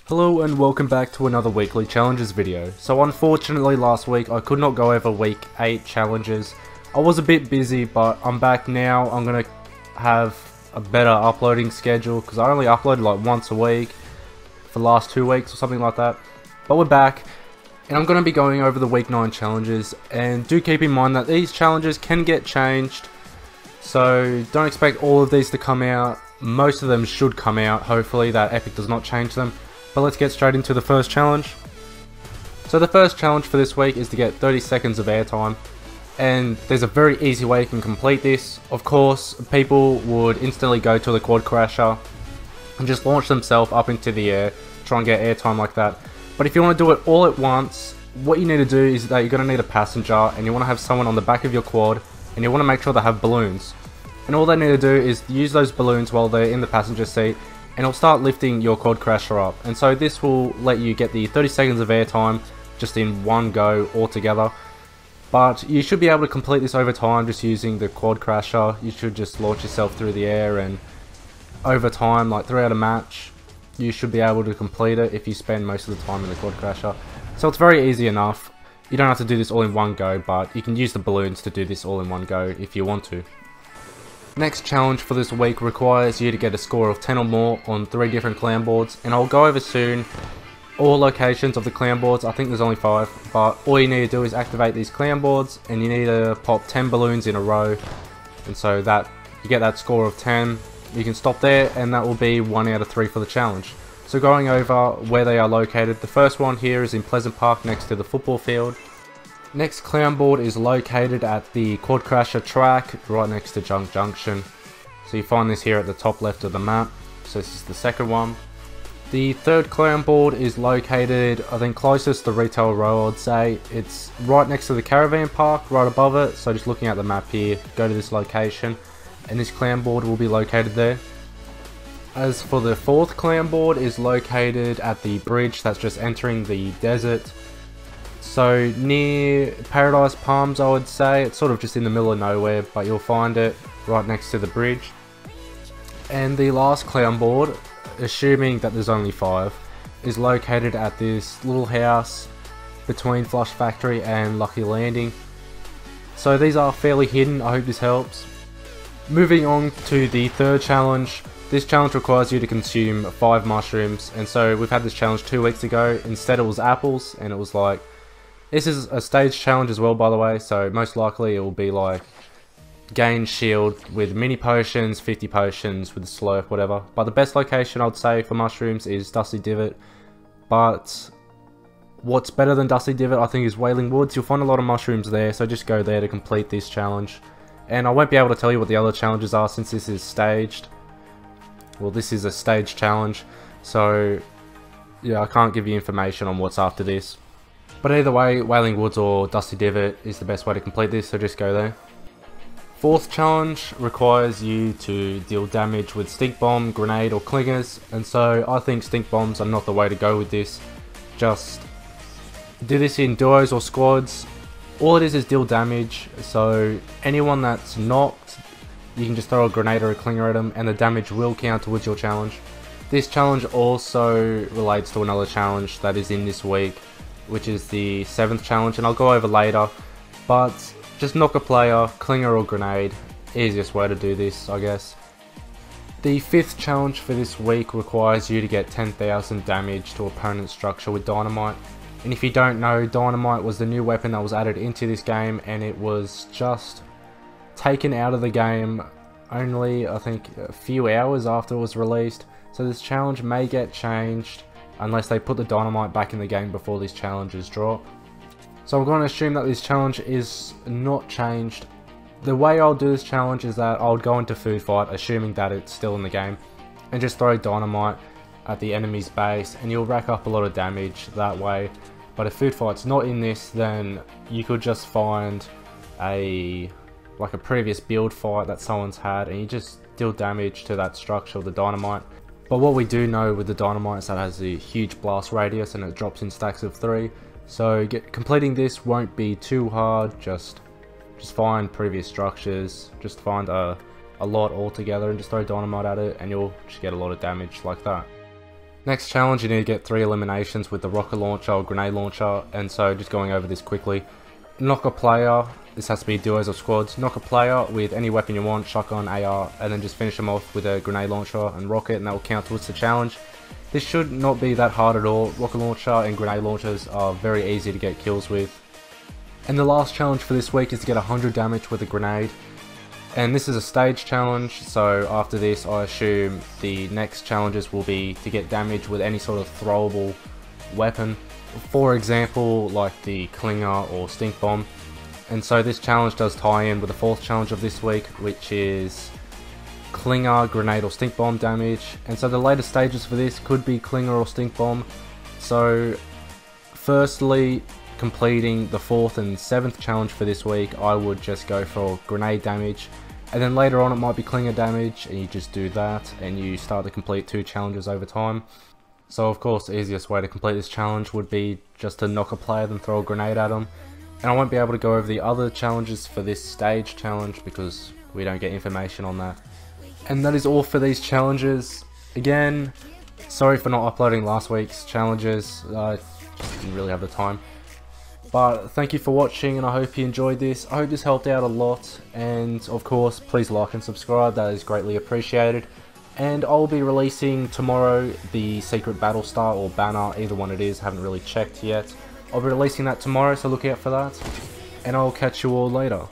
Hello and welcome back to another weekly challenges video. So unfortunately last week I could not go over week 8 challenges. I was a bit busy, but I'm back now. I'm going to have a better uploading schedule because I only uploaded like once a week for the last 2 weeks or something like that. But we're back and I'm going to be going over the week 9 challenges, and do keep in mind that these challenges can get changed. So don't expect all of these to come out. Most of them should come out, hopefully that Epic does not change them. But let's get straight into the first challenge. So the first challenge for this week is to get 30 seconds of airtime, and there's a very easy way you can complete this. Of course, people would instantly go to the quad crasher and just launch themselves up into the air, try and get airtime like that. But if you want to do it all at once, what you need to do is that you're going to need a passenger, and you want to have someone on the back of your quad, and you want to make sure they have balloons. And all they need to do is use those balloons while they're in the passenger seat, and it'll start lifting your quad crasher up. And so this will let you get the 30 seconds of airtime just in one go altogether. But you should be able to complete this over time just using the quad crasher. You should just launch yourself through the air, and over time, like throughout a match, you should be able to complete it if you spend most of the time in the quad crasher. So it's very easy enough. You don't have to do this all in one go, but you can use the balloons to do this all in one go if you want to. Next challenge for this week requires you to get a score of 10 or more on 3 different clan boards, and I'll go over soon all locations of the clan boards. I think there's only 5, but all you need to do is activate these clan boards, and you need to pop 10 balloons in a row, and so that you get that score of 10. You can stop there, and that will be 1 out of 3 for the challenge. So going over where they are located, the first one here is in Pleasant Park next to the football field. Next clan board is located at the Quad Crasher track right next to Junk Junction. So you find this here at the top left of the map. So this is the second one. The third clan board is located, I think, closest to Retail Row, I'd say. It's right next to the caravan park, right above it. So just looking at the map here, go to this location, and this clan board will be located there. As for the fourth clan board is located at the bridge that's just entering the desert. So near Paradise Palms, I would say. It's sort of just in the middle of nowhere, but you'll find it right next to the bridge. And the last clan board, assuming that there's only 5, is located at this little house between Flush Factory and Lucky Landing. So these are fairly hidden. I hope this helps. Moving on to the third challenge. This challenge requires you to consume 5 mushrooms, and so we've had this challenge 2 weeks ago. Instead it was apples, and it was like, this is a stage challenge as well, by the way, so most likely it will be like gain shield with mini potions, 50 potions with a slurp, whatever. But the best location I'd say for mushrooms is Dusty Divot. But what's better than Dusty Divot I think is Wailing Woods. You'll find a lot of mushrooms there, so just go there to complete this challenge. And I won't be able to tell you what the other challenges are since this is staged. Well, this is a stage challenge, so yeah, I can't give you information on what's after this. But either way, Wailing Woods or Dusty Divot is the best way to complete this, so just go there. Fourth challenge requires you to deal damage with Stink Bomb, Grenade or Clingers, and so I think Stink Bombs are not the way to go with this. Just do this in duos or squads. All it is deal damage, so anyone that's knocked, you can just throw a grenade or a clinger at them, and the damage will count towards your challenge. This challenge also relates to another challenge that is in this week, which is the 7th challenge, and I'll go over later. But just knock a player, clinger or grenade, easiest way to do this, I guess. The 5th challenge for this week requires you to get 10,000 damage to opponent's structure with dynamite. And if you don't know, dynamite was the new weapon that was added into this game, and it was just taken out of the game only, I think, a few hours after it was released. So this challenge may get changed unless they put the dynamite back in the game before these challenges drop. So I'm going to assume that this challenge is not changed. The way I'll do this challenge is that I'll go into food fight, assuming that it's still in the game, and just throw dynamite at the enemy's base, and you'll rack up a lot of damage that way. But if food fight's not in this, then you could just find like a previous build fight that someone's had, and you just deal damage to that structure with the dynamite. But what we do know with the dynamite is that it has a huge blast radius, and it drops in stacks of 3. So completing this won't be too hard. Just find previous structures, just find a lot altogether and just throw dynamite at it, and you'll just get a lot of damage like that. Next challenge, you need to get 3 eliminations with the rocket launcher or grenade launcher, and so just going over this quickly. Knock a player, this has to be duos or squads, knock a player with any weapon you want, shotgun, AR, and then just finish them off with a grenade launcher and rocket, and that will count towards the challenge. This should not be that hard at all. Rocket launcher and grenade launchers are very easy to get kills with. And the last challenge for this week is to get 100 damage with a grenade. And this is a stage challenge, so after this I assume the next challenges will be to get damage with any sort of throwable weapon. For example, like the Clinger or Stink Bomb. And so this challenge does tie in with the 4th challenge of this week, which is Clinger, Grenade or Stink Bomb damage. And so the later stages for this could be Clinger or Stink Bomb. So firstly, completing the 4th and 7th challenge for this week, I would just go for grenade damage. And then later on it might be Clinger damage, and you just do that, and you start to complete 2 challenges over time. So of course the easiest way to complete this challenge would be just to knock a player then throw a grenade at them. And I won't be able to go over the other challenges for this stage challenge because we don't get information on that. And that is all for these challenges. Again, sorry for not uploading last week's challenges, I didn't really have the time. But thank you for watching, and I hope you enjoyed this. I hope this helped out a lot, and of course please like and subscribe, that is greatly appreciated. And I'll be releasing tomorrow the secret battle star or banner, either one it is, haven't really checked yet. I'll be releasing that tomorrow, so look out for that, and I'll catch you all later.